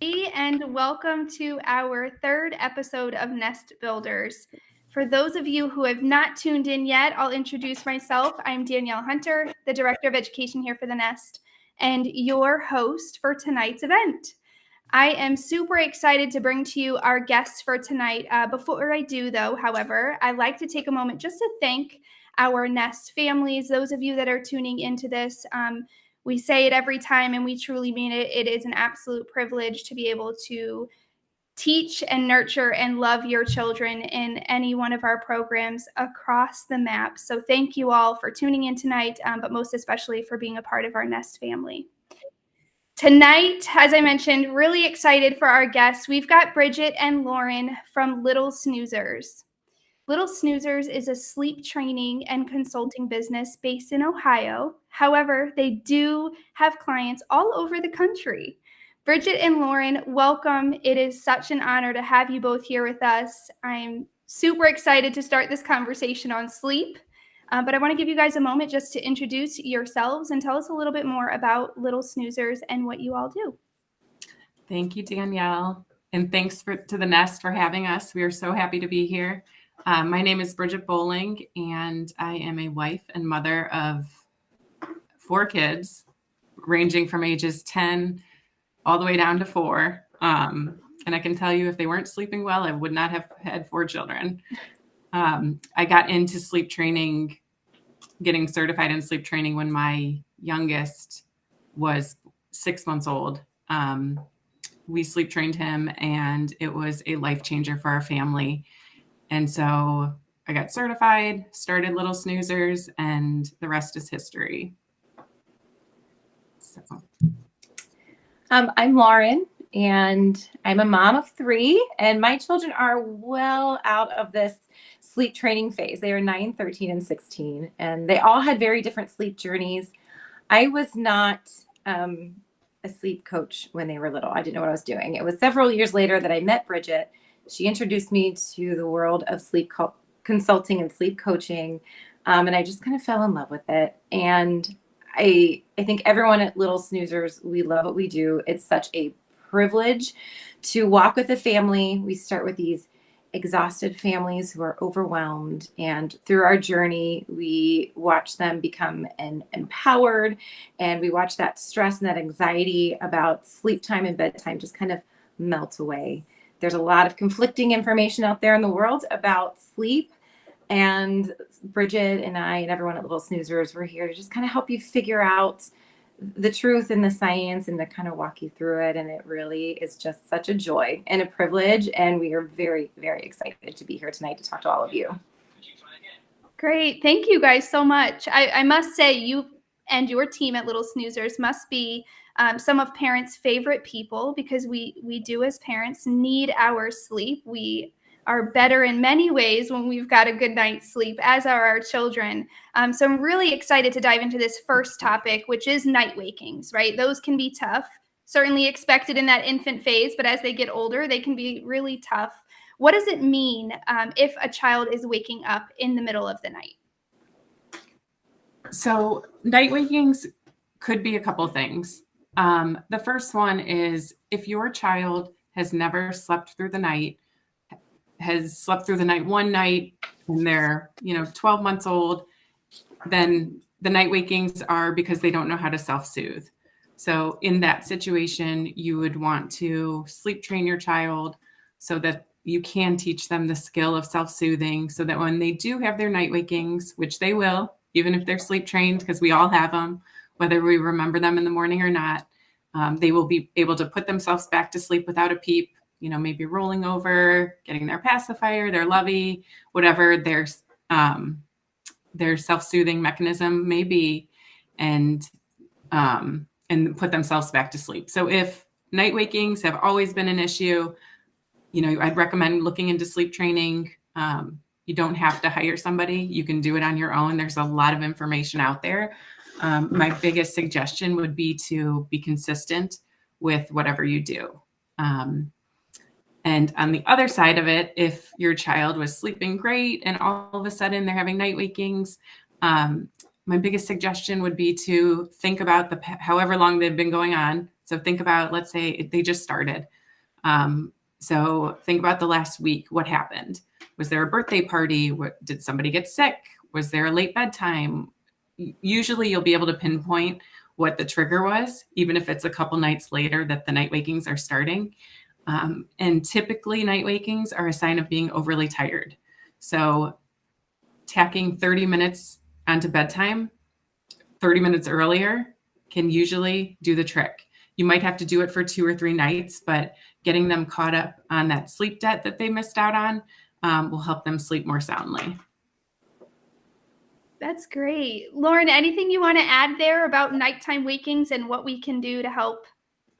And welcome to our third episode of Nest Builders. For those of you who have not tuned in yet, I'll introduce myself. I'm Danielle Hunter, the Director of Education here for the Nest, and your host for tonight's event. I am super excited to bring to you our guests for tonight. Before I do, though, however, I'd like to take a moment just to thank our Nest families, those of you that are tuning into this. We say it every time, and we truly mean it. It is an absolute privilege to be able to teach and nurture and love your children in any one of our programs across the map. So thank you all for tuning in tonight, but most especially for being a part of our Nest family. Tonight, as I mentioned, really excited for our guests. We've got Bridget and Lauren from Little Snoozers. Little Snoozers is a sleep training and consulting business based in Ohio. However, they do have clients all over the country. Bridget and Lauren, welcome. It is such an honor to have you both here with us. I'm super excited to start this conversation on sleep. But I want to give you guys a moment just to introduce yourselves and tell us a little bit more about Little Snoozers and what you all do. Thank you, Danielle. And thanks to the Nest for having us. We are so happy to be here. My name is Bridget Bowling, and I am a wife and mother of 4 kids, ranging from ages 10 all the way down to 4. And I can tell you, if they weren't sleeping well, I would not have had 4 children. I got into sleep training, getting certified in sleep training when my youngest was 6 months old. We sleep trained him, and it was a life changer for our family. And so I got certified, started Little Snoozers, and the rest is history. So. I'm Lauren, and I'm a mom of 3, and my children are well out of this sleep training phase. They are 9, 13, and 16, and they all had very different sleep journeys. I was not a sleep coach when they were little. I didn't know what I was doing. It was several years later that I met Bridget. She introduced me to the world of sleep consulting and sleep coaching, and I just kind of fell in love with it. And I think everyone at Little Snoozers, we love what we do. It's such a privilege to walk with a family. We start with these exhausted families who are overwhelmed, and through our journey, we watch them become empowered, and we watch that stress and that anxiety about sleep time and bedtime just kind of melt away. There's a lot of conflicting information out there in the world about sleep. And Bridget and I and everyone at Little Snoozers, we're here to just kind of help you figure out the truth and the science and to kind of walk you through it. And it really is just such a joy and a privilege. And we are very, very excited to be here tonight to talk to all of you. Great. Thank you guys so much. I must say, you and your team at Little Snoozers must be some of parents' favorite people, because we do as parents need our sleep. We are better in many ways when we've got a good night's sleep, as are our children. So I'm really excited to dive into this first topic, which is night wakings, right? Those can be tough, certainly expected in that infant phase, but as they get older, they can be really tough. What does it mean if a child is waking up in the middle of the night? So night wakings could be a couple things. The first one is if your child has never slept through the night, has slept through the night one night and they're 12 months old, then the night wakings are because they don't know how to self-soothe. So in that situation, you would want to sleep train your child so that you can teach them the skill of self-soothing, so that when they do have their night wakings, which they will, even if they're sleep trained, because we all have them, whether we remember them in the morning or not, they will be able to put themselves back to sleep without a peep, maybe rolling over, getting their pacifier, their lovey, whatever their self-soothing mechanism may be, and put themselves back to sleep. So if night wakings have always been an issue, I'd recommend looking into sleep training. You don't have to hire somebody. You can do it on your own. There's a lot of information out there. My biggest suggestion would be to be consistent with whatever you do. And on the other side of it, if your child was sleeping great and all of a sudden they're having night wakings, my biggest suggestion would be to think about however long they've been going on. So think about, let's say they just started. So think about the last week. What happened? Was there a birthday party? Did somebody get sick? Was there a late bedtime? Usually you'll be able to pinpoint what the trigger was, even if it's a couple nights later that the night wakings are starting. And typically night wakings are a sign of being overly tired. So tacking 30 minutes onto bedtime, 30 minutes earlier, can usually do the trick. You might have to do it for 2 or 3 nights, but getting them caught up on that sleep debt that they missed out on will help them sleep more soundly. That's great. Lauren, anything you want to add there about nighttime wakings and what we can do to help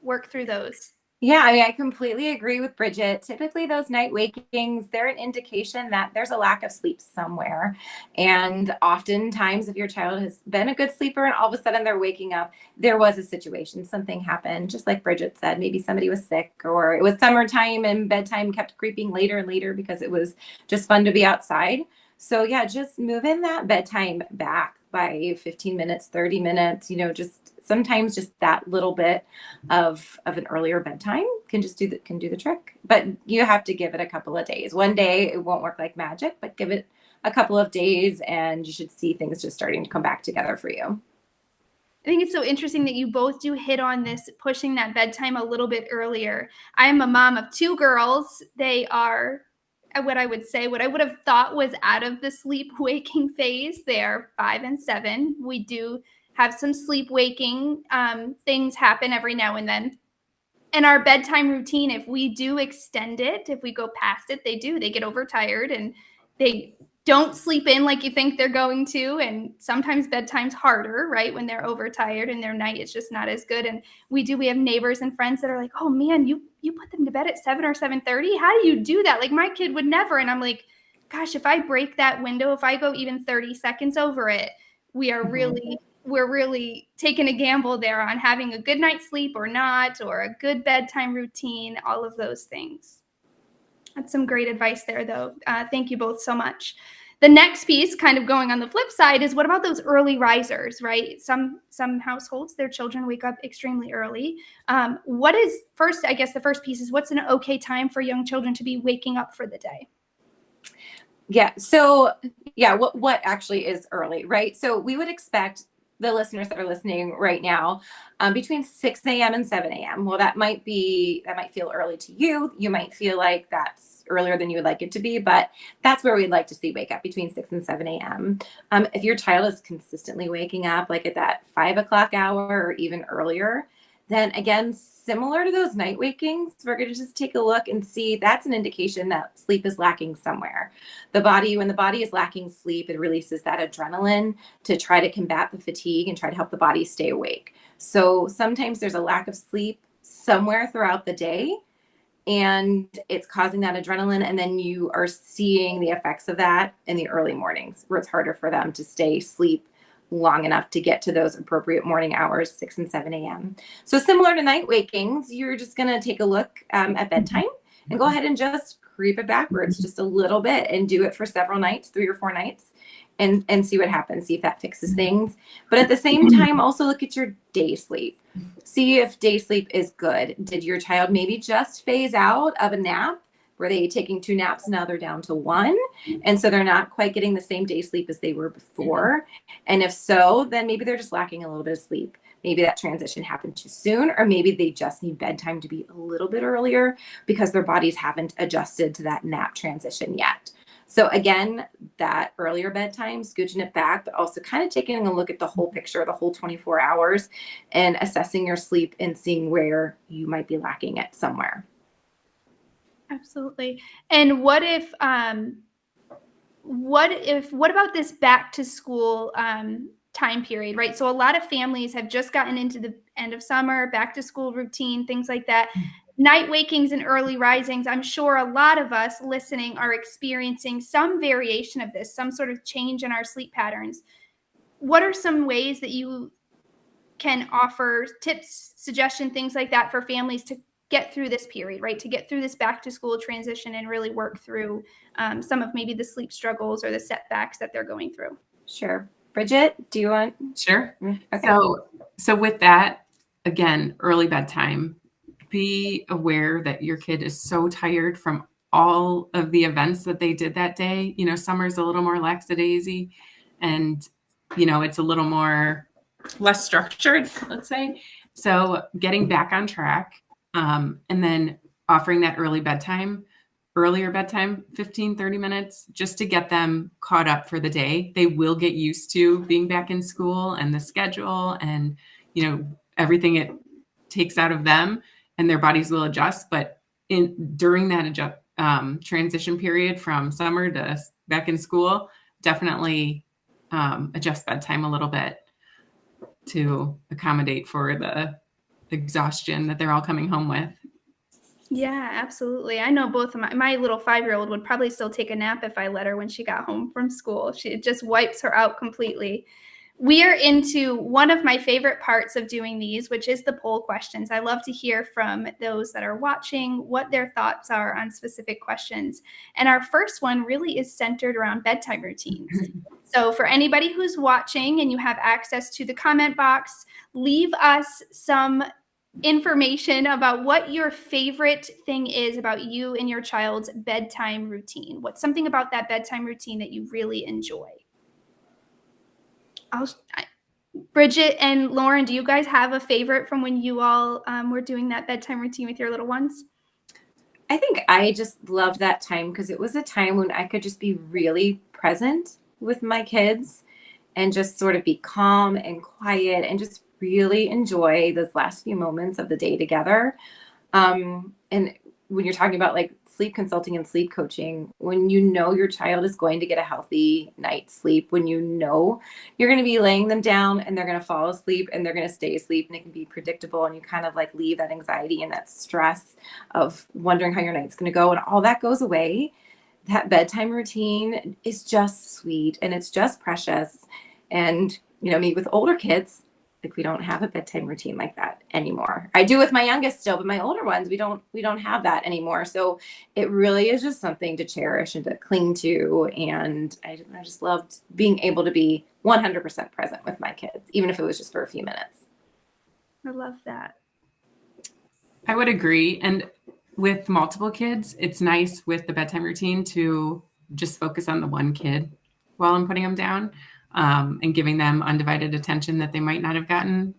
work through those? Yeah, I mean, I completely agree with Bridget. Typically, those night wakings, they're an indication that there's a lack of sleep somewhere. And oftentimes, if your child has been a good sleeper and all of a sudden they're waking up, there was a situation, something happened, just like Bridget said. Maybe somebody was sick, or it was summertime and bedtime kept creeping later and later because it was just fun to be outside. So, yeah, just moving that bedtime back by 15 minutes, 30 minutes, just sometimes just that little bit of an earlier bedtime can do the trick. But you have to give it a couple of days. One day it won't work like magic, but give it a couple of days and you should see things just starting to come back together for you. I think it's so interesting that you both do hit on this, pushing that bedtime a little bit earlier. I'm a mom of 2 girls. They are what I would have thought was out of the sleep waking phase. They are 5 and 7. We do have some sleep waking things happen every now and then. And our bedtime routine, if we do extend it, if we go past it, they get overtired and they don't sleep in like you think they're going to. And sometimes bedtime's harder, right? When they're overtired and their night is just not as good. And we have neighbors and friends that are like, oh man, you put them to bed at 7 or 7:30. How do you do that? Like my kid would never. And I'm like, gosh, if I break that window, if I go even 30 seconds over it, we're really taking a gamble there on having a good night's sleep or not, or a good bedtime routine, all of those things. That's some great advice there, though. Thank you both so much. The next piece, kind of going on the flip side, is what about those early risers, right? Some households, their children wake up extremely early. What is first? I guess the first piece is what's an okay time for young children to be waking up for the day? Yeah. So, yeah, what actually is early, right? So we would expect the listeners that are listening right now between 6 a.m. and 7 a.m. Well, that might feel early to you. You might feel like that's earlier than you would like it to be, but that's where we'd like to see wake up between 6 and 7 a.m. If your child is consistently waking up like at that 5 o'clock hour or even earlier, then again, similar to those night wakings, we're going to just take a look and see that's an indication that sleep is lacking somewhere. When the body is lacking sleep, it releases that adrenaline to try to combat the fatigue and try to help the body stay awake. So sometimes there's a lack of sleep somewhere throughout the day and it's causing that adrenaline. And then you are seeing the effects of that in the early mornings where it's harder for them to stay asleep long enough to get to those appropriate morning hours, 6 and 7 a.m. So similar to night wakings, you're just going to take a look at bedtime and go ahead and just creep it backwards just a little bit and do it for several nights, 3 or 4 nights, and see what happens, see if that fixes things. But at the same time, also look at your day sleep. See if day sleep is good. Did your child maybe just phase out of a nap? Were they taking 2 naps? Now they're down to 1. And so they're not quite getting the same day sleep as they were before. And if so, then maybe they're just lacking a little bit of sleep. Maybe that transition happened too soon, or maybe they just need bedtime to be a little bit earlier because their bodies haven't adjusted to that nap transition yet. So again, that earlier bedtime, scooching it back, but also kind of taking a look at the whole picture, the whole 24 hours and assessing your sleep and seeing where you might be lacking it somewhere. Absolutely. And what about this back to school time period, right? So a lot of families have just gotten into the end of summer, back to school routine, things like that. Night wakings and early risings, I'm sure a lot of us listening are experiencing some variation of this, some sort of change in our sleep patterns. What are some ways that you can offer tips, suggestion, things like that for families to get through this period, right? To get through this back to school transition and really work through some of maybe the sleep struggles or the setbacks that they're going through? Sure. Bridget, do you want? Sure. Okay. So with that, again, early bedtime, be aware that your kid is so tired from all of the events that they did that day. Summer's a little more lackadaisy and, it's a little more less structured, let's say. So getting back on track, and then offering that earlier bedtime, 15, 30 minutes, just to get them caught up for the day. They will get used to being back in school and the schedule and, everything it takes out of them, and their bodies will adjust. But during that transition period from summer to back in school, definitely adjust bedtime a little bit to accommodate for the exhaustion that they're all coming home with. Yeah, absolutely. I know both of my little 5-year-old would probably still take a nap if I let her when she got home from school. It just wipes her out completely. We are into one of my favorite parts of doing these, which is the poll questions. I love to hear from those that are watching what their thoughts are on specific questions. And our first one really is centered around bedtime routines. So for anybody who's watching and you have access to the comment box, leave us some information about what your favorite thing is about you and your child's bedtime routine. What's something about that bedtime routine that you really enjoy? Bridget and Lauren, do you guys have a favorite from when you all were doing that bedtime routine with your little ones? I think I just loved that time because it was a time when I could just be really present with my kids and just sort of be calm and quiet and just really enjoy those last few moments of the day together. And when you're talking about like sleep consulting and sleep coaching, when you know your child is going to get a healthy night's sleep, when you know you're going to be laying them down and they're going to fall asleep and they're going to stay asleep and it can be predictable, and you kind of like leave that anxiety and that stress of wondering how your night's going to go and all that goes away, that bedtime routine is just sweet and it's just precious. And me with older kids, like we don't have a bedtime routine like that anymore. I do with my youngest still, but my older ones, we don't have that anymore. So it really is just something to cherish and to cling to. And I just loved being able to be 100% present with my kids, even if it was just for a few minutes. I love that. I would agree. And with multiple kids, it's nice with the bedtime routine to just focus on the one kid while I'm putting them down. And giving them undivided attention that they might not have gotten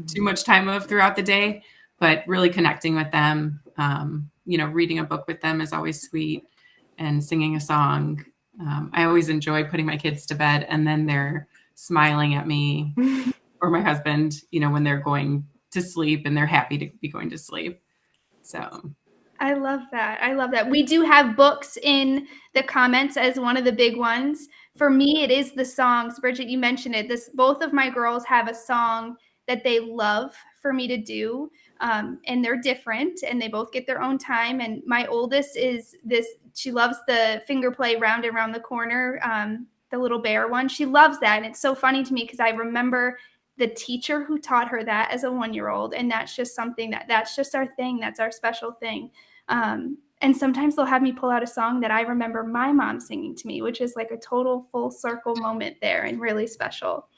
too much time of throughout the day, but really connecting with them. Reading a book with them is always sweet, and singing a song. I always enjoy putting my kids to bed and then they're smiling at me or my husband, when they're going to sleep and they're happy to be going to sleep. So I love that. We do have books in the comments as one of the big ones. For me, it is the songs. Bridget, you mentioned it. Both of my girls have a song that they love for me to do. And they're different and they both get their own time. And my oldest she loves the finger play Round and Round the Corner, the little bear one. She loves that. And it's so funny to me because I remember the teacher who taught her that as a 1-year-old. And that's just something that's just our thing. That's our special thing. And sometimes they'll have me pull out a song that I remember my mom singing to me, which is like a total full circle moment there and really special.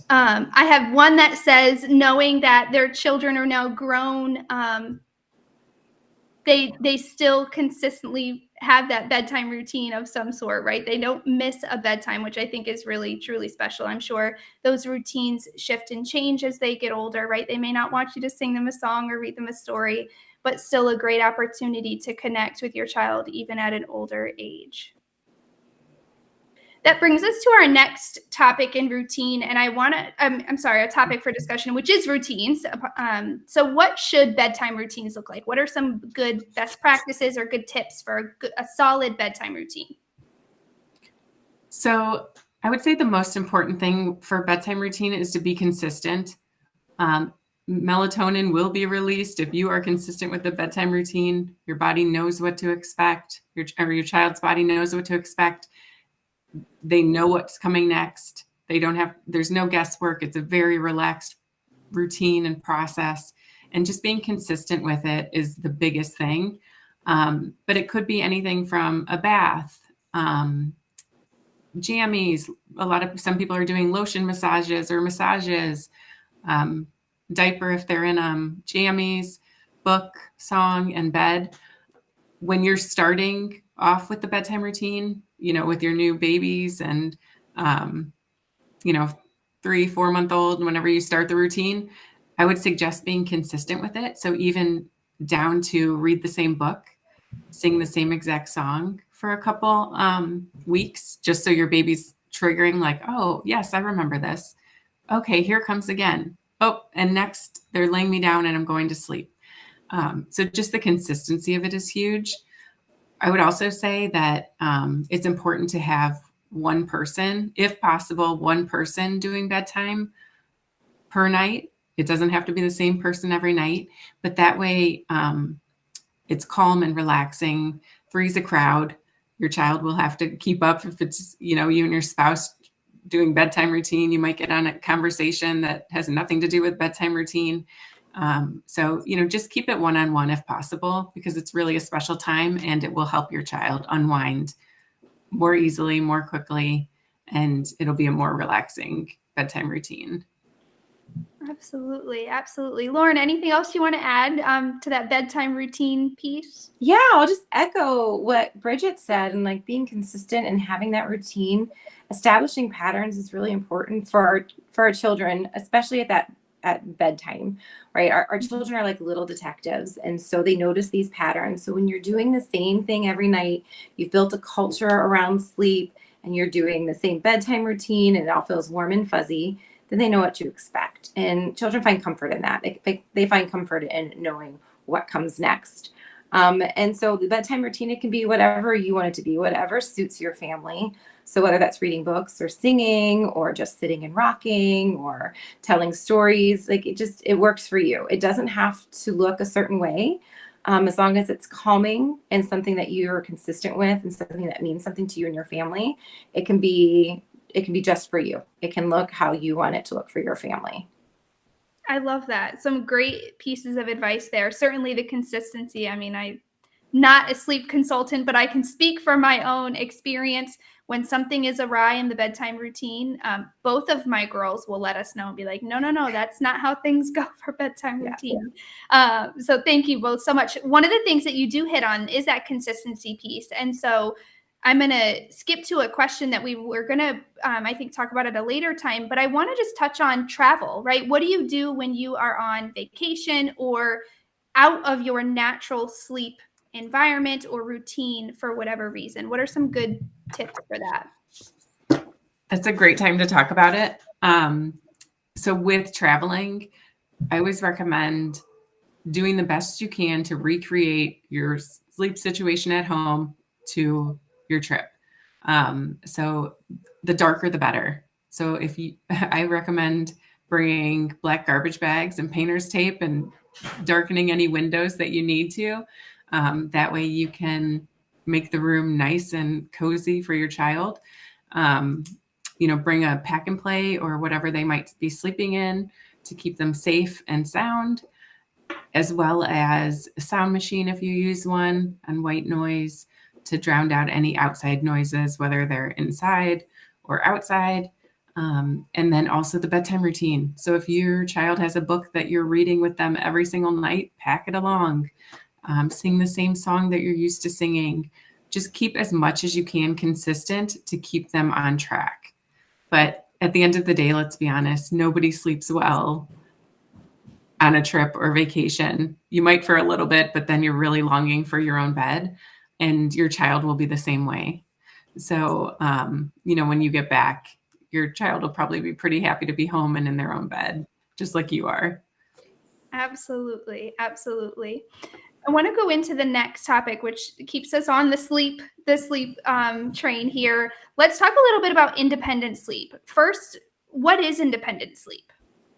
I have one that says, knowing that their children are now grown, they still consistently have that bedtime routine of some sort, right? They don't miss a bedtime, which I think is really, truly special. I'm sure those routines shift and change as they get older, right? They may not want you to sing them a song or read them a story, but still a great opportunity to connect with your child even at an older age. That brings us to our next topic in routine, and a topic for discussion, which is routines. So what should bedtime routines look like? What are some good best practices or good tips for a solid bedtime routine? So I would say the most important thing for bedtime routine is to be consistent. Melatonin will be released if you are consistent with the bedtime routine. Your body knows what to expect. Your child's body knows what to expect. They know what's coming next. There's no guesswork. It's a very relaxed routine and process. And just being consistent with it is the biggest thing. But it could be anything from a bath, jammies, some people are doing lotion massages or massages, diaper if they're in jammies, book, song, and bed. When you're starting off with the bedtime routine, with your new babies and, 3-4 month old, whenever you start the routine, I would suggest being consistent with it. So even down to read the same book, sing the same exact song for a couple weeks, just so your baby's triggering like, oh, yes, I remember this. Okay, here comes again. Oh, and next they're laying me down and I'm going to sleep. So just the consistency of it is huge. I would also say that it's important to have one person, if possible, one person doing bedtime per night. It doesn't have to be the same person every night, but that way it's calm and relaxing, frees a crowd. Your child will have to keep up if it's, you and your spouse doing bedtime routine. You might get on a conversation that has nothing to do with bedtime routine. So, just keep it one-on-one if possible, because it's really a special time and it will help your child unwind more easily, more quickly, and it'll be a more relaxing bedtime routine. Absolutely. Absolutely. Lauren, anything else you want to add to that bedtime routine piece? Yeah, I'll just echo what Bridget said, and like being consistent and having that routine, establishing patterns is really important for our children, especially at bedtime, right? Our children are like little detectives, and so they notice these patterns. So when you're doing the same thing every night, you've built a culture around sleep, and you're doing the same bedtime routine, and it all feels warm and fuzzy, then they know what to expect. And children find comfort in that. They find comfort in knowing what comes next. And so the bedtime routine, it can be whatever you want it to be, whatever suits your family. So whether that's reading books or singing or just sitting and rocking or telling stories, like it works for you. It doesn't have to look a certain way. As long as it's calming and something that you're consistent with and something that means something to you and your family, it can be just for you. It can look how you want it to look for your family. I love that. Some great pieces of advice there. Certainly the consistency. I mean, I'm not a sleep consultant, but I can speak from my own experience. When something is awry in the bedtime routine, both of my girls will let us know and be like, no, that's not how things go for bedtime routine. Yeah. So thank you both so much. One of the things that you do hit on is that consistency piece. And so I'm going to skip to a question that we were going to, I think, talk about at a later time, but I want to just touch on travel, right? What do you do when you are on vacation or out of your natural sleep environment or routine for whatever reason? What are some good tips for that? That's a great time to talk about it. So with traveling, I always recommend doing the best you can to recreate your sleep situation at home to your trip. So the darker, the better. So I recommend bringing black garbage bags and painter's tape and darkening any windows that you need to. That way you can make the room nice and cozy for your child. Bring a pack and play or whatever they might be sleeping in to keep them safe and sound, as well as a sound machine if you use one, and white noise to drown out any outside noises, whether they're inside or outside. And then also the bedtime routine. So if your child has a book that you're reading with them every single night, pack it along. Sing the same song that you're used to singing. Just keep as much as you can consistent to keep them on track. But at the end of the day, let's be honest, nobody sleeps well on a trip or vacation. You might for a little bit, but then you're really longing for your own bed, and your child will be the same way. So, when you get back, your child will probably be pretty happy to be home and in their own bed, just like you are. Absolutely. Absolutely. I want to go into the next topic, which keeps us on the sleep train here. Let's talk a little bit about independent sleep. First, what is independent sleep?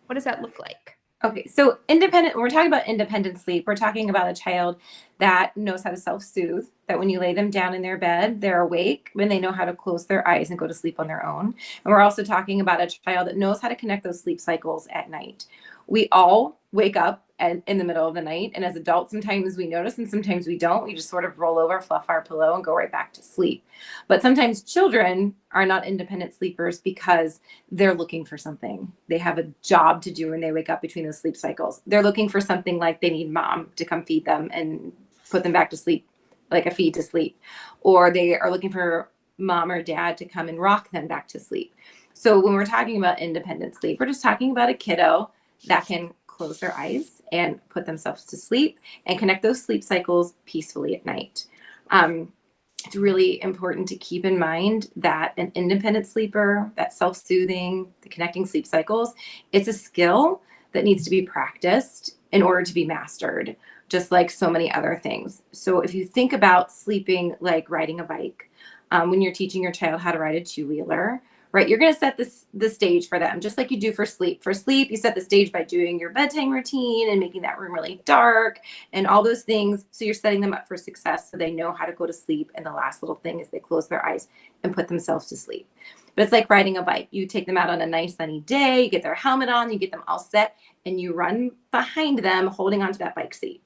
What does that look like? Okay, so we're talking about independent sleep. We're talking about a child that knows how to self-soothe, that when you lay them down in their bed, they're awake, when they know how to close their eyes and go to sleep on their own. And we're also talking about a child that knows how to connect those sleep cycles at night. We all wake up and in the middle of the night. And as adults, sometimes we notice and sometimes we don't. We just sort of roll over, fluff our pillow, and go right back to sleep. But sometimes children are not independent sleepers because they're looking for something. They have a job to do when they wake up between those sleep cycles. They're looking for something like they need mom to come feed them and put them back to sleep, like a feed to sleep. Or they are looking for mom or dad to come and rock them back to sleep. So when we're talking about independent sleep, we're just talking about a kiddo that can close their eyes and put themselves to sleep and connect those sleep cycles peacefully at night. It's really important to keep in mind that an independent sleeper, that self-soothing, the connecting sleep cycles, it's a skill that needs to be practiced in order to be mastered, just like so many other things. So if you think about sleeping like riding a bike, when you're teaching your child how to ride a two-wheeler, right? You're going to set the stage for them, just like you do for sleep. For sleep, you set the stage by doing your bedtime routine and making that room really dark and all those things. So you're setting them up for success so they know how to go to sleep. And the last little thing is they close their eyes and put themselves to sleep. But it's like riding a bike. You take them out on a nice sunny day, you get their helmet on, you get them all set, and you run behind them holding onto that bike seat.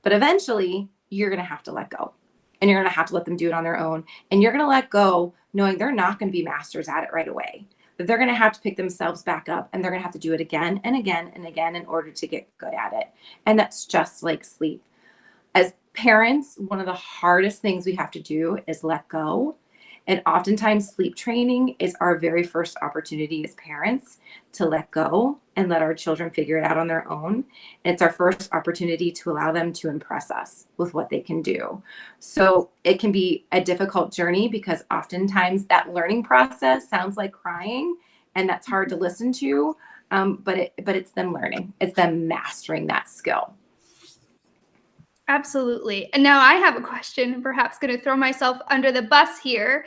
But eventually, you're going to have to let go. And you're going to have to let them do it on their own. And you're going to let go knowing they're not going to be masters at it right away. That they're going to have to pick themselves back up and they're going to have to do it again and again and again in order to get good at it. And that's just like sleep. As parents, one of the hardest things we have to do is let go. And oftentimes sleep training is our very first opportunity as parents to let go and let our children figure it out on their own. And it's our first opportunity to allow them to impress us with what they can do. So it can be a difficult journey because oftentimes that learning process sounds like crying and that's hard to listen to. But it's them learning. It's them mastering that skill. Absolutely. And now I have a question, perhaps going to throw myself under the bus here.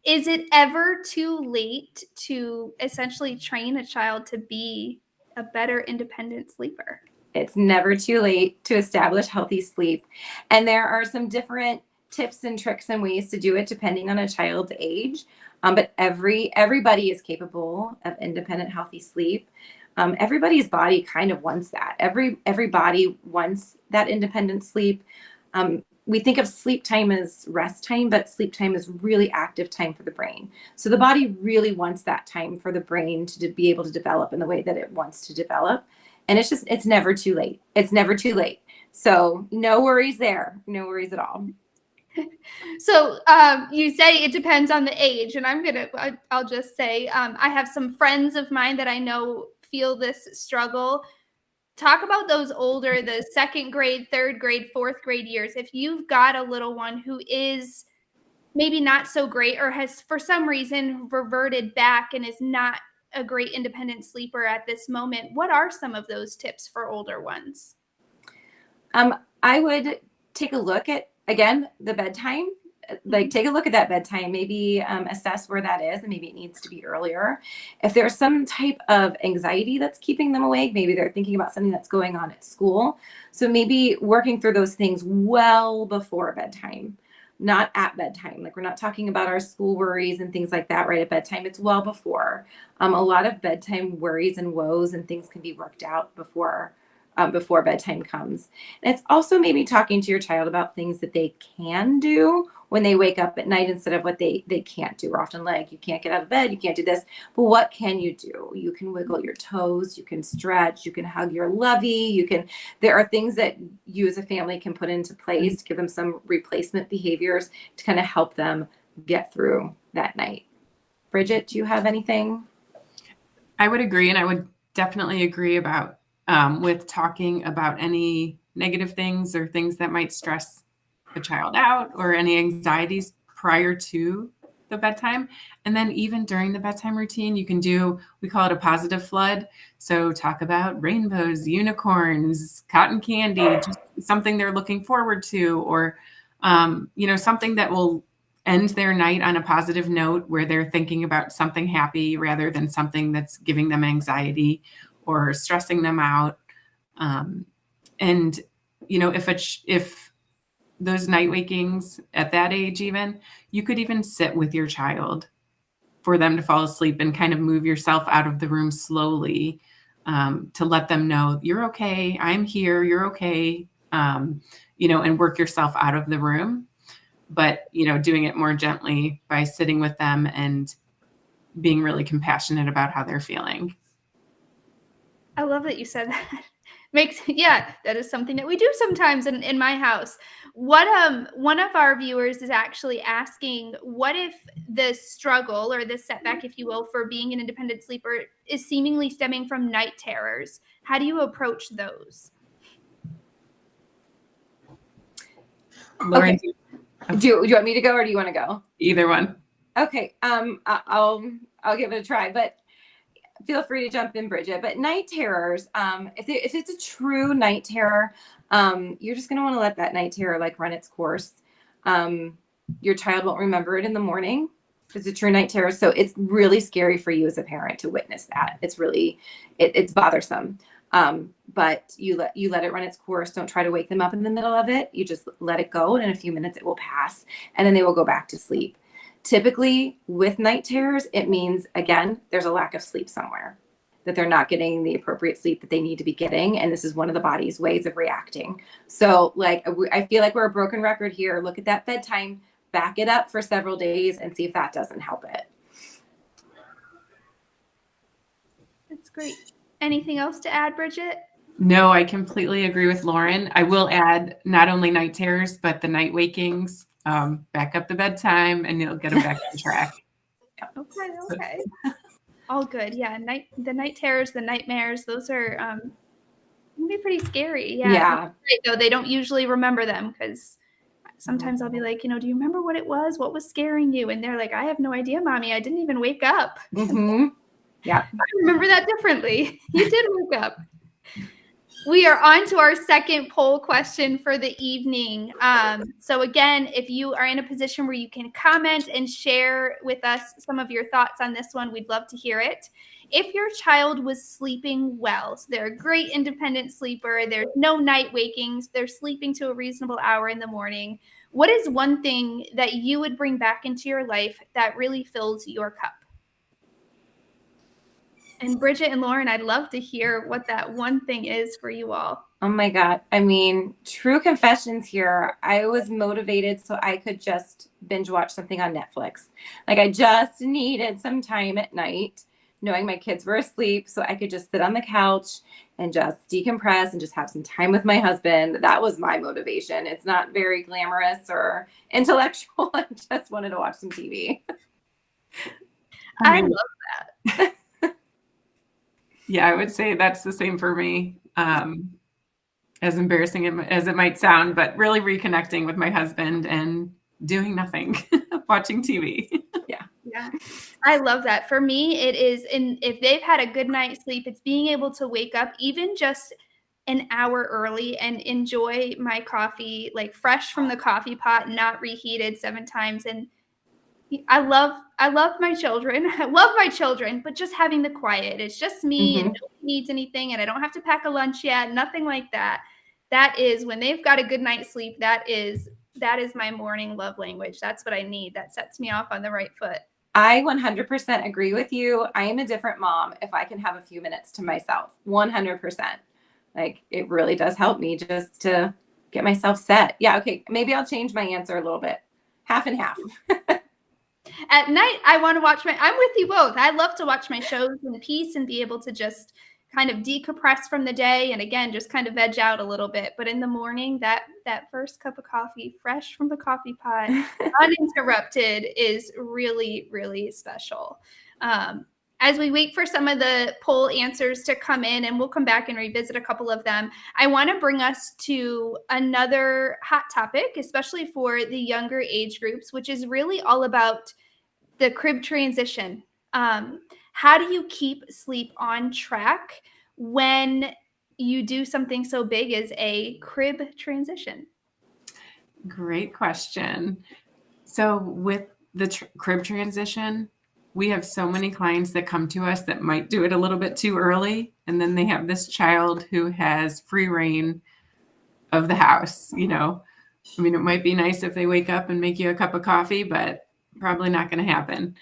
Is it ever too late to essentially train a child to be a better independent sleeper? It's never too late to establish healthy sleep. And there are some different tips and tricks and ways to do it depending on a child's age. But everybody is capable of independent, healthy sleep. Everybody's body kind of wants that. Every body wants that independent sleep. We think of sleep time as rest time, but sleep time is really active time for the brain. So the body really wants that time for the brain to be able to develop in the way that it wants to develop. And it's never too late. It's never too late. So no worries there. No worries at all. So you say it depends on the age, and I'll just say I have some friends of mine that I know feel this struggle. Talk about those older, the second grade, third grade, fourth grade years. If you've got a little one who is maybe not so great or has for some reason reverted back and is not a great independent sleeper at this moment, what are some of those tips for older ones? I would take a look at, again, the bedtime. Like take a look at that bedtime, maybe assess where that is and maybe it needs to be earlier. If there's some type of anxiety that's keeping them awake, maybe they're thinking about something that's going on at school. So maybe working through those things well before bedtime, not at bedtime. Like we're not talking about our school worries and things like that right at bedtime. It's well before. A lot of bedtime worries and woes and things can be worked out before bedtime comes. And it's also maybe talking to your child about things that they can do when they wake up at night instead of what they can't do. We're often like, you can't get out of bed, you can't do this, but what can you do? You can wiggle your toes, you can stretch, you can hug your lovey, there are things that you as a family can put into place to give them some replacement behaviors to kind of help them get through that night. Bridget, do you have anything? I would agree, and I would definitely agree about with talking about any negative things or things that might stress a child out or any anxieties prior to the bedtime. And then even during the bedtime routine, you can we call it a positive flood. So talk about rainbows, unicorns, cotton candy, just something they're looking forward to, or, something that will end their night on a positive note where they're thinking about something happy rather than something that's giving them anxiety or stressing them out. And, if those night wakings at that age, even, you could even sit with your child for them to fall asleep and kind of move yourself out of the room slowly. to let them know you're okay. I'm here. You're okay. And work yourself out of the room, but, doing it more gently by sitting with them and being really compassionate about how they're feeling. I love that you said that. That is something that we do sometimes in my house. What one of our viewers is actually asking, what if the struggle or the setback, if you will, for being an independent sleeper is seemingly stemming from night terrors? How do you approach those? Lauren, Okay. Do you want me to go or do you want to go? Either one. Okay. I'll give it a try, but feel free to jump in, Bridget. But night terrors, if it's a true night terror, you're just going to want to let that night terror run its course. Your child won't remember it in the morning. It's a true night terror. So it's really scary for you as a parent to witness that. It's really, it's bothersome. But you let it run its course. Don't try to wake them up in the middle of it. You just let it go. And in a few minutes it will pass and then they will go back to sleep. Typically with night terrors, it means, again, there's a lack of sleep somewhere, that they're not getting the appropriate sleep that they need to be getting. And this is one of the body's ways of reacting. So I feel like we're a broken record here. Look at that bedtime, back it up for several days and see if that doesn't help it. That's great. Anything else to add, Bridget? No, I completely agree with Lauren. I will add not only night terrors, but the night wakings. Back up the bedtime and you'll get them back on track. Okay. All good. Yeah. The night terrors, the nightmares, those are can be pretty scary. Yeah. Though they don't usually remember them because sometimes I'll be like, do you remember what it was? What was scaring you? And they're like, I have no idea, Mommy. I didn't even wake up. Mm-hmm. Yeah. I remember that differently. You did wake up. We are on to our second poll question for the evening. So again, if you are in a position where you can comment and share with us some of your thoughts on this one, we'd love to hear it. If your child was sleeping well, so they're a great independent sleeper, there's no night wakings, they're sleeping to a reasonable hour in the morning, what is one thing that you would bring back into your life that really fills your cup? And Bridget and Lauren, I'd love to hear what that one thing is for you all. Oh my God. I mean, true confessions here. I was motivated so I could just binge watch something on Netflix. I just needed some time at night, knowing my kids were asleep, so I could just sit on the couch and just decompress and just have some time with my husband. That was my motivation. It's not very glamorous or intellectual. I just wanted to watch some TV. I love that. Yeah, I would say that's the same for me. As embarrassing as it might sound, but really reconnecting with my husband and doing nothing, watching TV. Yeah. I love that. For me, it is, if they've had a good night's sleep, it's being able to wake up even just an hour early and enjoy my coffee, fresh from the coffee pot, not reheated 7 times. And I love my children. I love my children, but just having the quiet. It's just me and nobody needs anything and I don't have to pack a lunch yet. Nothing like that. That is when they've got a good night's sleep. That is my morning love language. That's what I need. That sets me off on the right foot. I 100% agree with you. I am a different mom if I can have a few minutes to myself. 100%. It really does help me just to get myself set. Yeah. Okay. Maybe I'll change my answer a little bit. Half and half. At night, I want to watch I'm with you both. I love to watch my shows in peace and be able to just kind of decompress from the day. And again, just kind of veg out a little bit. But in the morning, that first cup of coffee, fresh from the coffee pot, uninterrupted, is really, really special. As we wait for some of the poll answers to come in, and we'll come back and revisit a couple of them, I want to bring us to another hot topic, especially for the younger age groups, which is really all about the crib transition. How do you keep sleep on track when you do something so big as a crib transition? Great question. So with the crib transition, we have so many clients that come to us that might do it a little bit too early. And then they have this child who has free reign of the house. I mean, it might be nice if they wake up and make you a cup of coffee, but probably not going to happen.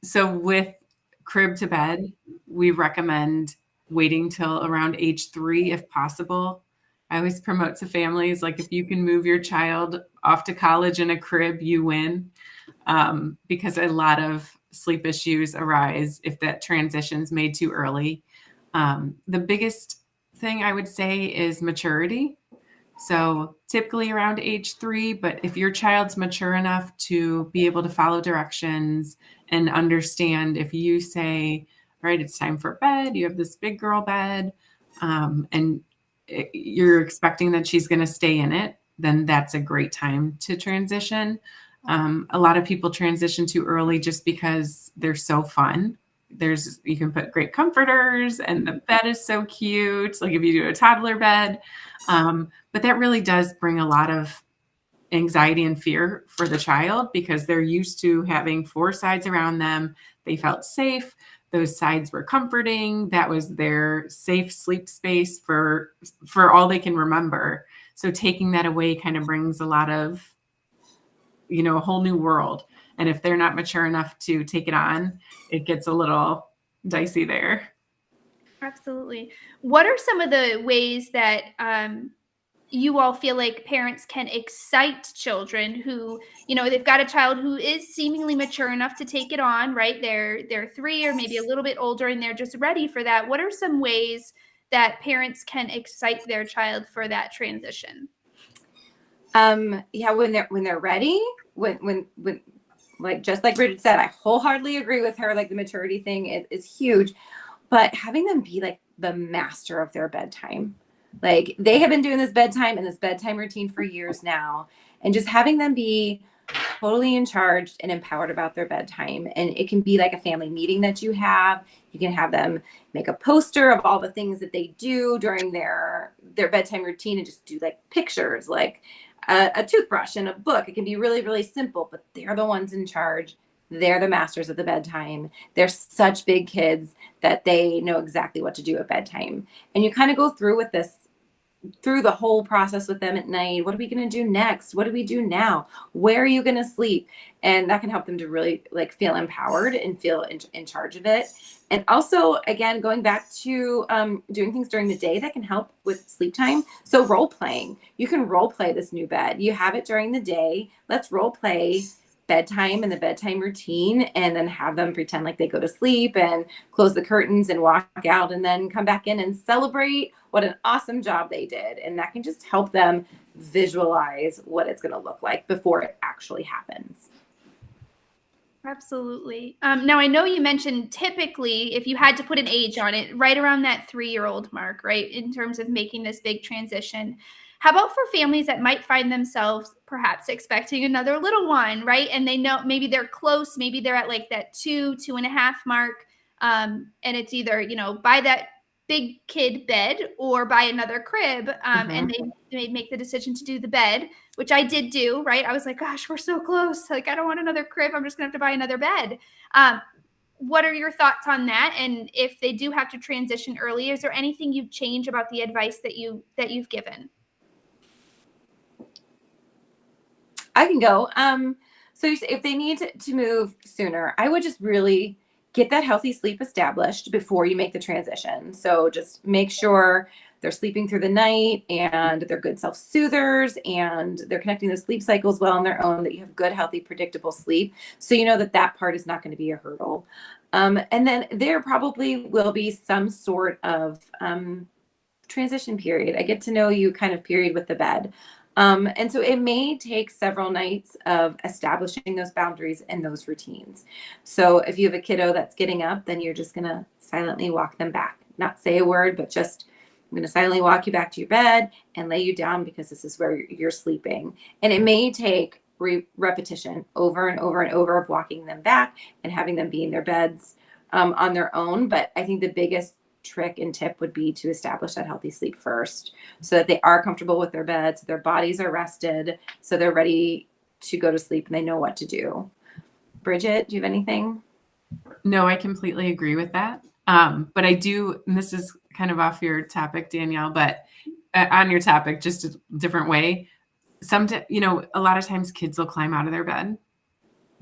So with crib to bed, we recommend waiting till around age 3 if possible. I always promote to families, like, if you can move your child off to college in a crib, you win, because a lot of sleep issues arise if that transition's made too early. The biggest thing I would say is maturity. So typically around age 3, but if your child's mature enough to be able to follow directions and understand, if you say, all right, it's time for bed, you have this big girl bed, and you're expecting that she's going to stay in it, then that's a great time to transition. A lot of people transition too early just because they're so fun. You can put great comforters and the bed is so cute. Like if you do a toddler bed, but that really does bring a lot of anxiety and fear for the child because they're used to having 4 sides around them. They felt safe. Those sides were comforting. That was their safe sleep space for all they can remember. So taking that away kind of brings a lot of, a whole new world. And if they're not mature enough to take it on, it gets a little dicey there. Absolutely. What are some of the ways that you all feel like parents can excite children who, they've got a child who is seemingly mature enough to take it on, right? They're 3 or maybe a little bit older and they're just ready for that. What are some ways that parents can excite their child for that transition? Yeah, when they're ready, when like, just like Bridget said, I wholeheartedly agree with her. Like the maturity thing is huge, but having them be like the master of their bedtime. Like they have been doing this bedtime and this bedtime routine for years now, and just having them be totally in charge and empowered about their bedtime. And it can be like a family meeting that you have. You can have them make a poster of all the things that they do during their bedtime routine and just do like pictures, like a toothbrush and a book. It can be really, really simple, but they're the ones in charge. They're the masters of the bedtime. They're such big kids that they know exactly what to do at bedtime. And you kind of go through the whole process with them at night. What are we going to do next? What do we do now? Where are you going to sleep? And that can help them to really like feel empowered and feel in charge of it. And also, again, going back to doing things during the day that can help with sleep time. So role playing. You can role play this new bed. You have it during the day. Let's role play bedtime and the bedtime routine, and then have them pretend like they go to sleep and close the curtains and walk out and then come back in and celebrate what an awesome job they did. And that can just help them visualize what it's going to look like before it actually happens. Absolutely. Now, I know you mentioned typically, if you had to put an age on it, right around that 3-year-old mark, right, in terms of making this big transition. How about for families that might find themselves perhaps expecting another little one, right? And they know maybe they're close, maybe they're at like that 2.5 mark. And it's either, buy that big kid bed or buy another crib. And they make the decision to do the bed, which I did do, right? I was like, gosh, we're so close. Like, I don't want another crib. I'm just gonna have to buy another bed. What are your thoughts on that? And if they do have to transition early, is there anything you'd change about the advice that you've given? I can go. So if they need to move sooner, I would just really get that healthy sleep established before you make the transition. So just make sure they're sleeping through the night and they're good self-soothers and they're connecting the sleep cycles well on their own, that you have good, healthy, predictable sleep. So you know that part is not going to be a hurdle. And then there probably will be some sort of transition period, I get to know you kind of period with the bed. And so it may take several nights of establishing those boundaries and those routines. So if you have a kiddo that's getting up, then you're just going to silently walk them back, not say a word, but just, I'm going to silently walk you back to your bed and lay you down because this is where you're sleeping. And it may take repetition over and over and over of walking them back and having them be in their beds on their own. But I think the biggest trick and tip would be to establish that healthy sleep first, so that they are comfortable with their beds, their bodies are rested, so they're ready to go to sleep and they know what to do. Bridget, do you have anything? No, I completely agree with that. But I do, and this is kind of off your topic, Danielle, but on your topic, just a different way. Sometimes, a lot of times kids will climb out of their bed.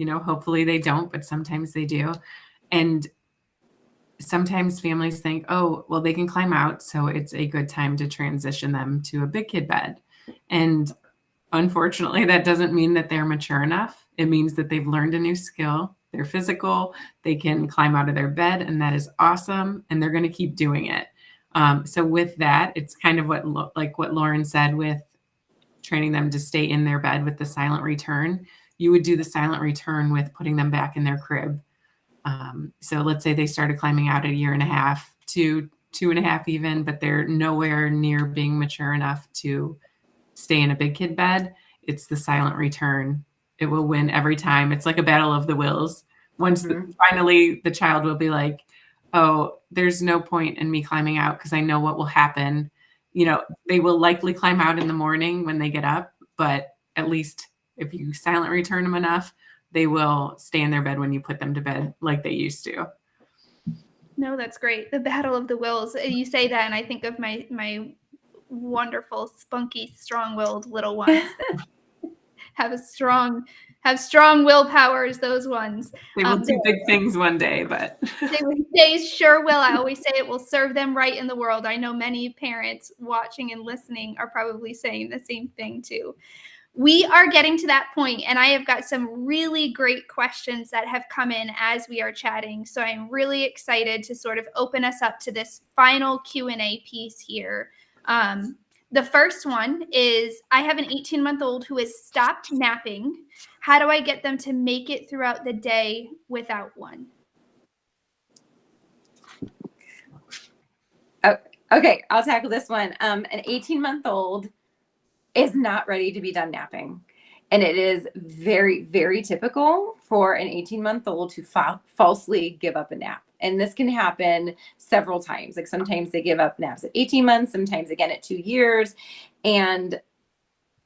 Hopefully they don't, but sometimes they do. And sometimes families think, oh, well, they can climb out, so it's a good time to transition them to a big kid bed. And unfortunately, that doesn't mean that they're mature enough. It means that they've learned a new skill. They're physical. They can climb out of their bed, and that is awesome. And they're going to keep doing it. So with that, it's kind of like what Lauren said with training them to stay in their bed with the silent return. You would do the silent return with putting them back in their crib. So let's say they started climbing out at a year and a half to 2.5 even, but they're nowhere near being mature enough to stay in a big kid bed. It's the silent return. It will win every time. It's like a battle of the wills. Once finally the child will be like, oh, there's no point in me climbing out because I know what will happen. They will likely climb out in the morning when they get up, but at least if you silent return them enough, they will stay in their bed when you put them to bed like they used to. No, that's great. The battle of the wills. You say that, and I think of my wonderful, spunky, strong-willed little ones that have strong willpower as those ones. They will do big things one day, but they sure will. I always say it will serve them right in the world. I know many parents watching and listening are probably saying the same thing too. We are getting to that point, and I have got some really great questions that have come in as we are chatting. So I'm really excited to sort of open us up to this final Q&A piece here. The first one is, I have an 18-month-old who has stopped napping. How do I get them to make it throughout the day without one? Oh, okay, I'll tackle this one. An 18-month-old is not ready to be done napping. And it is very, very typical for an 18-month-old to falsely give up a nap. And this can happen several times. Like sometimes they give up naps at 18 months, sometimes again at 2 years. And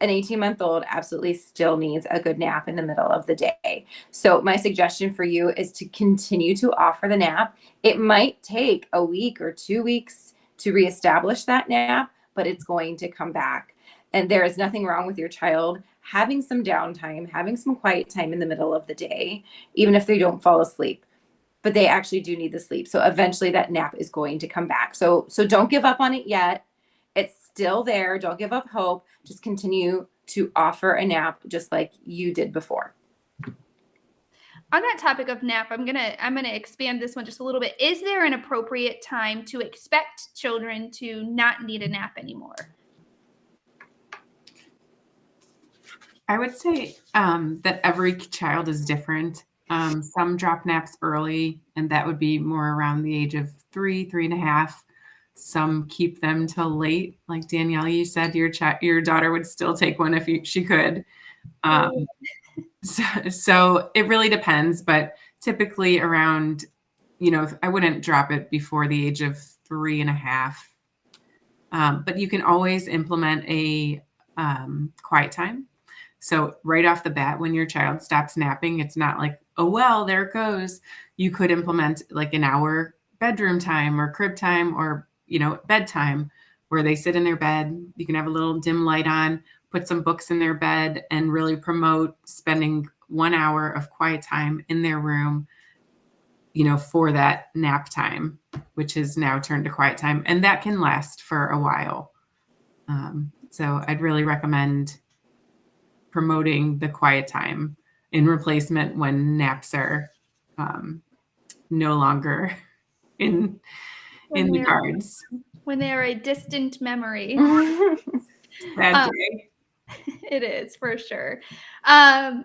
an 18-month-old absolutely still needs a good nap in the middle of the day. So my suggestion for you is to continue to offer the nap. It might take a week or 2 weeks to reestablish that nap, but it's going to come back. And there is nothing wrong with your child having some downtime, having some quiet time in the middle of the day, even if they don't fall asleep. But they actually do need the sleep. So eventually that nap is going to come back. So don't give up on it yet. It's still there. Don't give up hope. Just continue to offer a nap just like you did before. On that topic of nap, I'm gonna expand this one just a little bit. Is there an appropriate time to expect children to not need a nap anymore? I would say that every child is different. Some drop naps early, and that would be more around the age of 3.5. Some keep them till late. Like Danielle, you said your daughter would still take one if she could. So it really depends, but typically around, I wouldn't drop it before the age of 3.5. But you can always implement a quiet time. So right off the bat, when your child stops napping, it's not like, oh, well, there it goes. You could implement like an hour bedroom time or crib time or, bedtime where they sit in their bed. You can have a little dim light on, put some books in their bed, and really promote spending 1 hour of quiet time in their room, for that nap time, which is now turned to quiet time. And that can last for a while. So I'd really recommend promoting the quiet time in replacement when naps are no longer in the cards. When they are a distant memory. Bad day. It is, for sure. How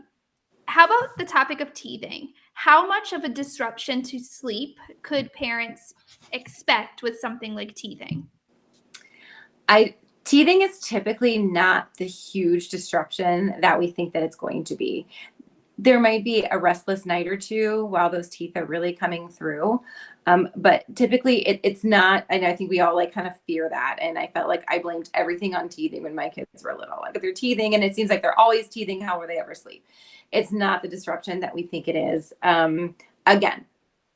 about the topic of teething? How much of a disruption to sleep could parents expect with something like teething? Teething is typically not the huge disruption that we think that it's going to be. There might be a restless night or two while those teeth are really coming through. But typically it's not, and I think we all kind of fear that. And I felt like I blamed everything on teething when my kids were little. Like they're teething and it seems like they're always teething. How will they ever sleep? It's not the disruption that we think it is. Again,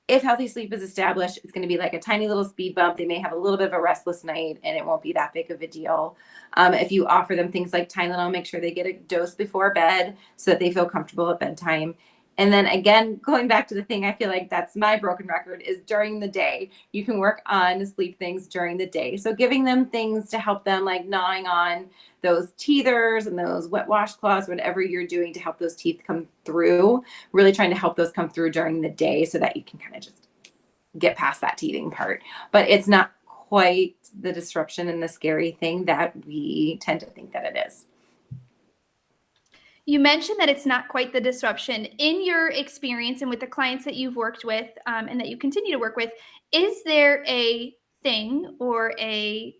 if healthy sleep is established, it's going to be like a tiny little speed bump. They may have a little bit of a restless night and it won't be that big of a deal. If you offer them things like Tylenol, make sure they get a dose before bed so that they feel comfortable at bedtime. And then again, going back to the thing, I feel like that's my broken record is during the day. You can work on sleep things during the day. So giving them things to help them, like gnawing on those teethers and those wet washcloths, whatever you're doing to help those teeth come through, really trying to help those come through during the day so that you can kind of just get past that teething part. But it's not quite the disruption and the scary thing that we tend to think that it is. You mentioned that it's not quite the disruption. In your experience and with the clients that you've worked with and that you continue to work with, is there a thing or a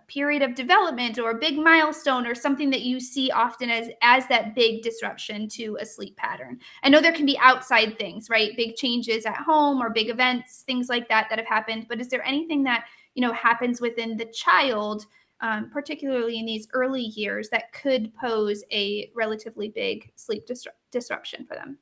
period of development or a big milestone or something that you see often as that big disruption to a sleep pattern? I know there can be outside things, right? Big changes at home or big events, things like that have happened. But is there anything that happens within the child, particularly in these early years, that could pose a relatively big sleep disruption for them?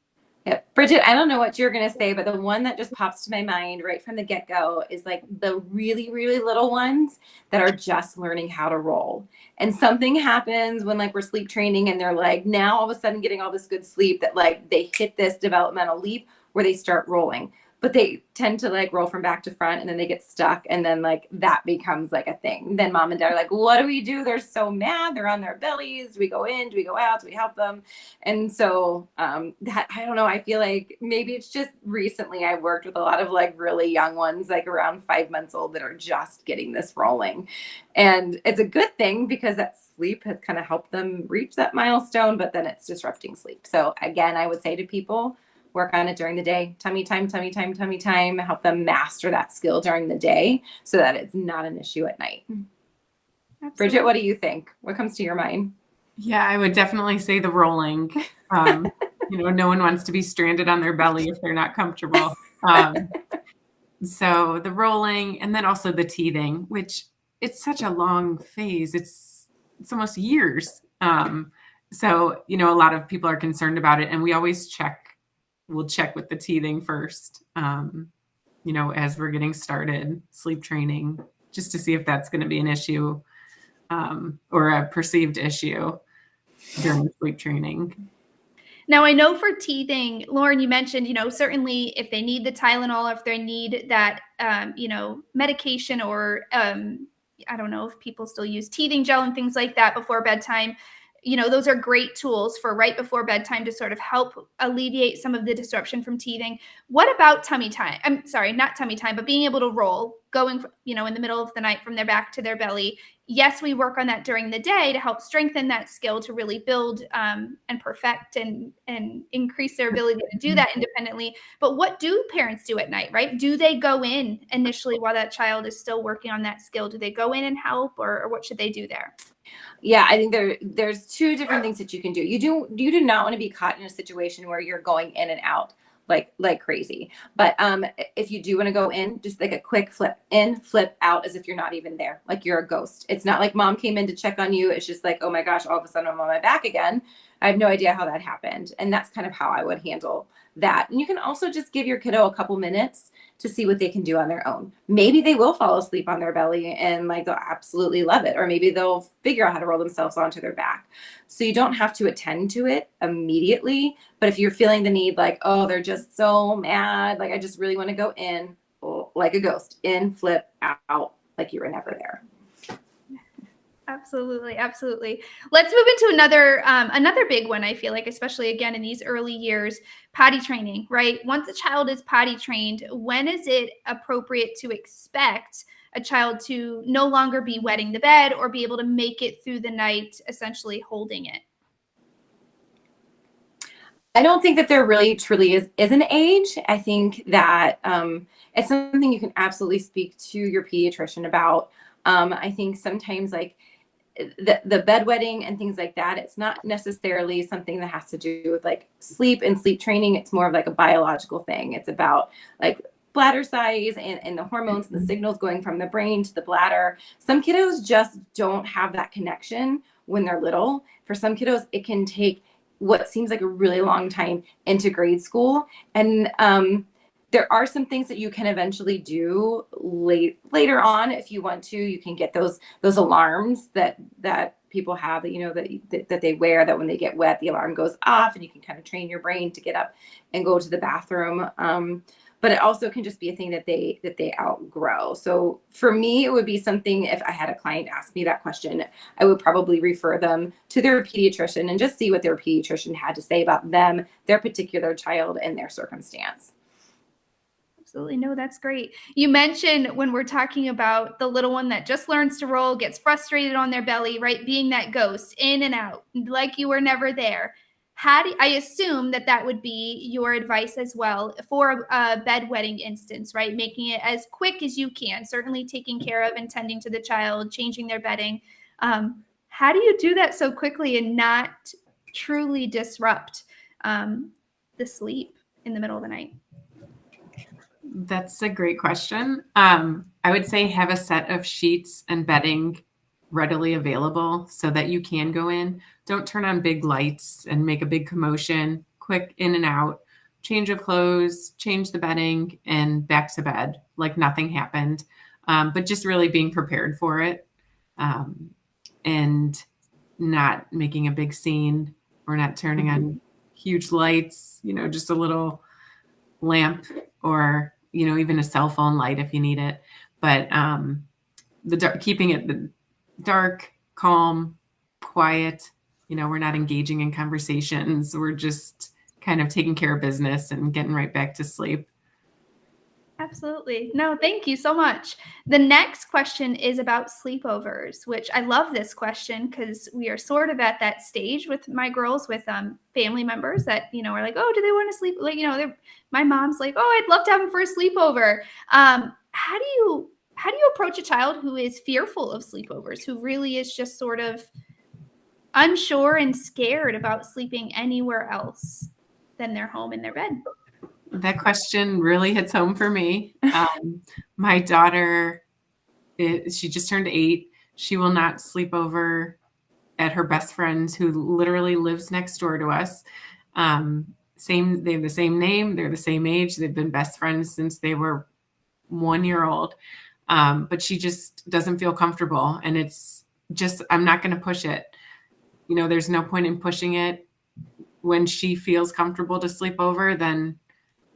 Yeah. Bridget, I don't know what you're going to say, but the one that just pops to my mind right from the get-go is like the really, really little ones that are just learning how to roll. And something happens when like we're sleep training and they're like now all of a sudden getting all this good sleep that like they hit this developmental leap where they start rolling. But they tend to like roll from back to front and then they get stuck. And then like that becomes like a thing. Then mom and dad are like, what do we do? They're so mad. They're on their bellies. Do we go in? Do we go out? Do we help them? And so that, I don't know. I feel like maybe it's just recently I worked with a lot of like really young ones, like around 5 months old that are just getting this rolling. And it's a good thing because that sleep has kind of helped them reach that milestone, but then it's disrupting sleep. So again, I would say to people, work on it during the day. Tummy time, tummy time, tummy time. Help them master that skill during the day so that it's not an issue at night. Absolutely. Bridget, what do you think? What comes to your mind? Yeah, I would definitely say the rolling. No one wants to be stranded on their belly if they're not comfortable. So the rolling and then also the teething, which it's such a long phase. It's almost years. So, a lot of people are concerned about it and we always we'll check with the teething first, as we're getting started sleep training, just to see if that's going to be an issue or a perceived issue during sleep training. Now, I know for teething, Lauren, you mentioned, certainly if they need the Tylenol, if they need that, medication or I don't know if people still use teething gel and things like that before bedtime. Those are great tools for right before bedtime to sort of help alleviate some of the disruption from teething. What about tummy time? I'm sorry, not tummy time, but being able to roll, going, in the middle of the night from their back to their belly. Yes, we work on that during the day to help strengthen that skill to really build and perfect and increase their ability to do that independently. But what do parents do at night, right? Do they go in initially while that child is still working on that skill? Do they go in and help or what should they do there? Yeah, I think there's two different things that you can do. You do not want to be caught in a situation where you're going in and out like crazy. But if you do want to go in, just like a quick flip in, flip out as if you're not even there, like you're a ghost. It's not like mom came in to check on you. It's just like, oh my gosh, all of a sudden I'm on my back again. I have no idea how that happened. And that's kind of how I would handle that. And you can also just give your kiddo a couple minutes to see what they can do on their own. Maybe they will fall asleep on their belly and like they'll absolutely love it. Or maybe they'll figure out how to roll themselves onto their back. So you don't have to attend to it immediately. But if you're feeling the need, like, oh, they're just so mad, like I just really want to go in, like a ghost, in, flip, out, like you were never there. Absolutely. Absolutely. Let's move into another big one. I feel like, especially again, in these early years, potty training, right? Once a child is potty trained, when is it appropriate to expect a child to no longer be wetting the bed or be able to make it through the night, essentially holding it? I don't think that there really truly is an age. I think that it's something you can absolutely speak to your pediatrician about. I think sometimes like the bedwetting and things like that, it's not necessarily something that has to do with like sleep and sleep training. It's more of like a biological thing. It's about like bladder size and the hormones and the signals going from the brain to the bladder. Some kiddos just don't have that connection when they're little. For some kiddos, it can take what seems like a really long time into grade school. And There are some things that you can eventually do later on if you want to. You can get those alarms that people have that, you know, that they wear, that when they get wet, the alarm goes off, and you can kind of train your brain to get up and go to the bathroom. But it also can just be a thing that they outgrow. So for me, it would be something, if I had a client ask me that question, I would probably refer them to their pediatrician and just see what their pediatrician had to say about them, their particular child, and their circumstance. Absolutely. No, that's great. You mentioned when we're talking about the little one that just learns to roll, gets frustrated on their belly, right? Being that ghost in and out, like you were never there. I assume that would be your advice as well for a bedwetting instance, right? Making it as quick as you can, certainly taking care of and tending to the child, changing their bedding. How do you do that so quickly and not truly disrupt the sleep in the middle of the night? That's a great question. I would say have a set of sheets and bedding readily available so that you can go in. Don't turn on big lights and make a big commotion. Quick in and out, change of clothes, change the bedding, and back to bed like nothing happened. But just really being prepared for it, and not making a big scene. Or not turning on huge lights, you know, just a little lamp, or, you know, even a cell phone light if you need it. But keeping it dark, calm, quiet. You know, we're not engaging in conversations. We're just kind of taking care of business and getting right back to sleep. Absolutely. No, thank you so much. The next question is about sleepovers, which I love this question because we are sort of at that stage with my girls, with family members that, you know, are like, oh, do they want to sleep? Like, you know, my mom's like, oh, I'd love to have them for a sleepover. How do you approach a child who is fearful of sleepovers, who really is just sort of unsure and scared about sleeping anywhere else than their home in their bed? That question really hits home for me. My daughter, she just turned 8. She will not sleep over at her best friend's, who literally lives next door to us. They have the same name. They're the same age. They've been best friends since they were 1 year old. But she just doesn't feel comfortable. And it's just, I'm not going to push it. You know, there's no point in pushing it. When she feels comfortable to sleep over, then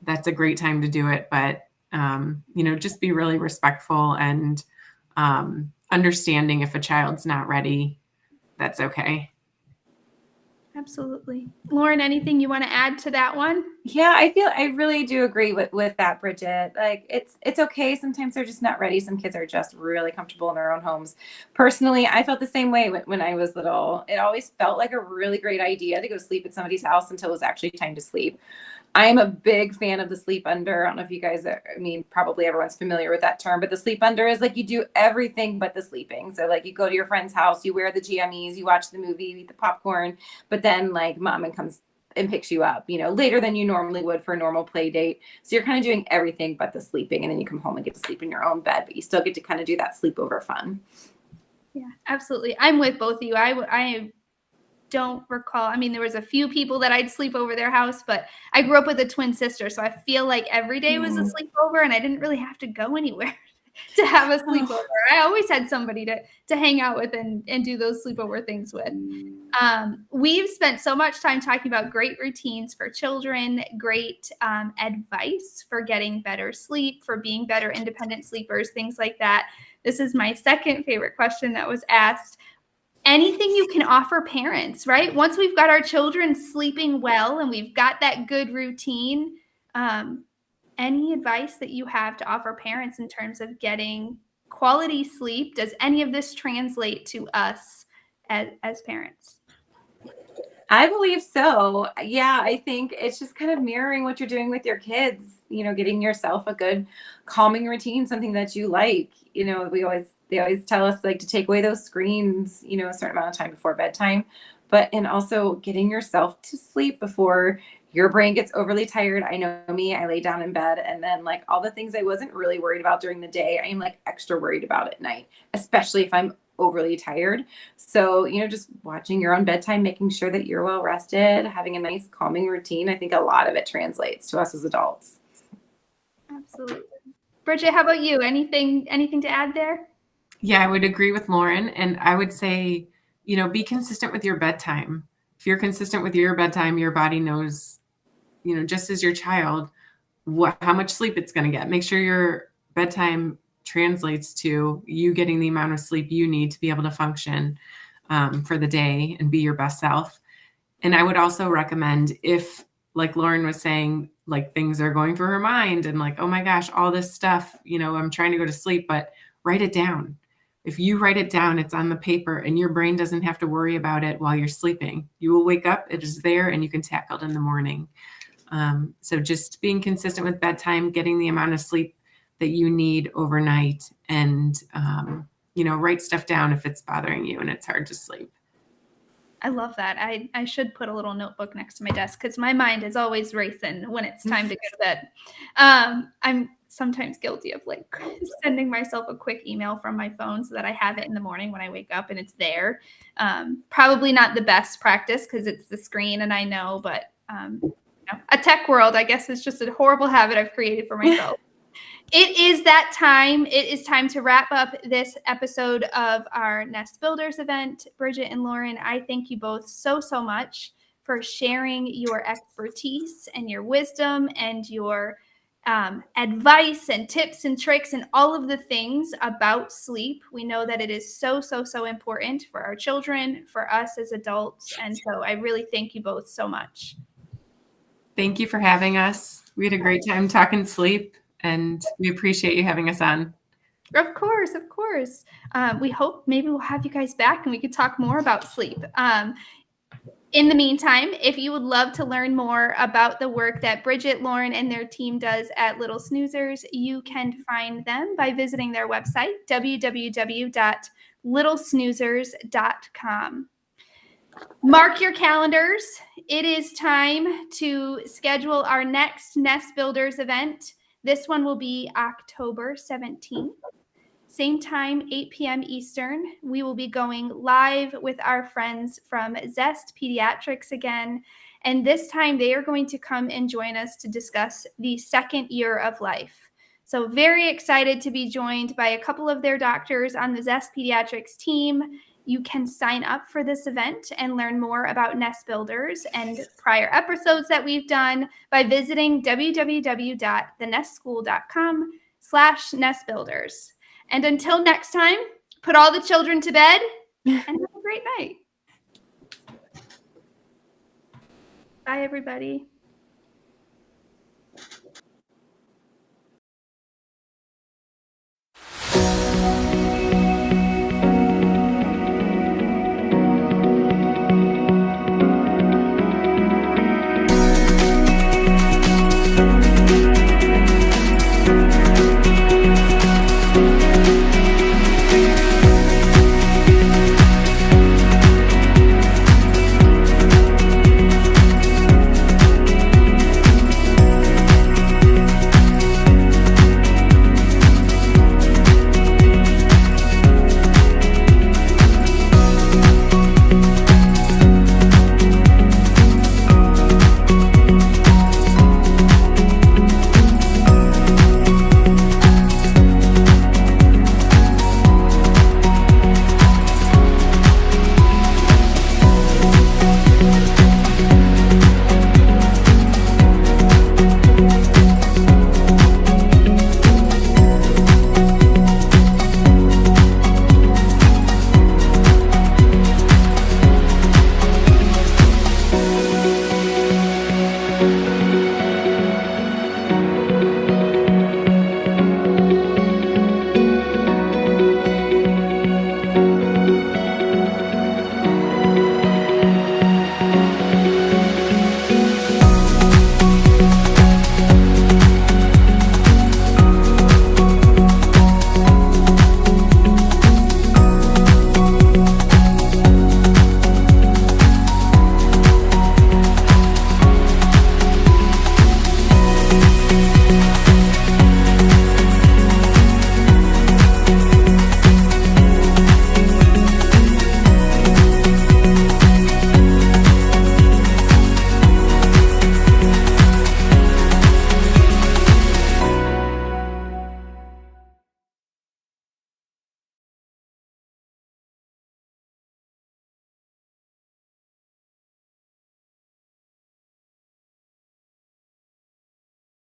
that's a great time to do it. But, you know, just be really respectful and understanding if a child's not ready, that's okay. Absolutely. Lauren, anything you want to add to that one? Yeah, I really do agree with that, Bridget. Like it's okay. Sometimes they're just not ready. Some kids are just really comfortable in their own homes. Personally, I felt the same way when I was little. It always felt like a really great idea to go sleep at somebody's house until it was actually time to sleep. I am a big fan of the sleep under. I don't know if you guys are, I mean, probably everyone's familiar with that term, but the sleep under is like you do everything but the sleeping. So like you go to your friend's house, you wear the GMEs, you watch the movie, you eat the popcorn, but then like mom comes and picks you up, you know, later than you normally would for a normal play date. So you're kind of doing everything but the sleeping, and then you come home and get to sleep in your own bed, but you still get to kind of do that sleepover fun. Yeah, absolutely. I'm with both of you. I don't recall. I mean, there was a few people that I'd sleep over their house, but I grew up with a twin sister, so I feel like every day was a sleepover, and I didn't really have to go anywhere to have a sleepover. I always had somebody to hang out with and do those sleepover things with. We've spent so much time talking about great routines for children, great advice for getting better sleep, for being better independent sleepers, things like that. This is my second favorite question that was asked. Anything you can offer parents, right? Once we've got our children sleeping well and we've got that good routine, any advice that you have to offer parents in terms of getting quality sleep? Does any of this translate to us as parents? I believe so. Yeah, I think it's just kind of mirroring what you're doing with your kids, you know, getting yourself a good calming routine, something that you like. You know, they always tell us like to take away those screens, you know, a certain amount of time before bedtime, and also getting yourself to sleep before your brain gets overly tired. I know me, I lay down in bed, and then like all the things I wasn't really worried about during the day, I am like extra worried about at night, especially if I'm overly tired. So, you know, just watching your own bedtime, making sure that you're well rested, having a nice calming routine. I think a lot of it translates to us as adults. Absolutely. Bridget, how about you? Anything to add there? Yeah, I would agree with Lauren. And I would say, be consistent with your bedtime. If you're consistent with your bedtime, your body knows, just as your child, how much sleep it's going to get. Make sure your bedtime translates to you getting the amount of sleep you need to be able to function for the day and be your best self. And I would also recommend, if, like Lauren was saying, like things are going through her mind and like, oh my gosh, all this stuff, I'm trying to go to sleep, but write it down. If you write it down, it's on the paper and your brain doesn't have to worry about it while you're sleeping. You will wake up, it is there, and you can tackle it in the morning. So just being consistent with bedtime, getting the amount of sleep that you need overnight, and, write stuff down if it's bothering you and it's hard to sleep. I love that. I should put a little notebook next to my desk because my mind is always racing when it's time to go to bed. I'm sometimes guilty of like sending myself a quick email from my phone so that I have it in the morning when I wake up and it's there. Probably not the best practice because it's the screen and I know, but a tech world, I guess, is just a horrible habit I've created for myself. It is that time. It is time to wrap up this episode of our Nest Builders event. Bridget and Lauren, I thank you both so much for sharing your expertise and your wisdom and your advice and tips and tricks and all of the things about sleep. We know that it is so important for our children, for us as adults. And so I really thank you both so much. Thank you for having us. We had a great time talking sleep, and we appreciate you having us on. Of course. We hope maybe we'll have you guys back and we could talk more about sleep. In the meantime, if you would love to learn more about the work that Bridget, Lauren, and their team does at Little Snoozers, you can find them by visiting their website, www.littlesnoozers.com. Mark your calendars. It is time to schedule our next Nest Builders event. This one will be October 17th. Same time, 8 p.m. Eastern. We will be going live with our friends from Zest Pediatrics again. And this time they are going to come and join us to discuss the second year of life. So very excited to be joined by a couple of their doctors on the Zest Pediatrics team. You can sign up for this event and learn more about Nest Builders and prior episodes that we've done by visiting www.thenestschool.com/nestbuilders. And until next time, put all the children to bed and have a great night. Bye, everybody.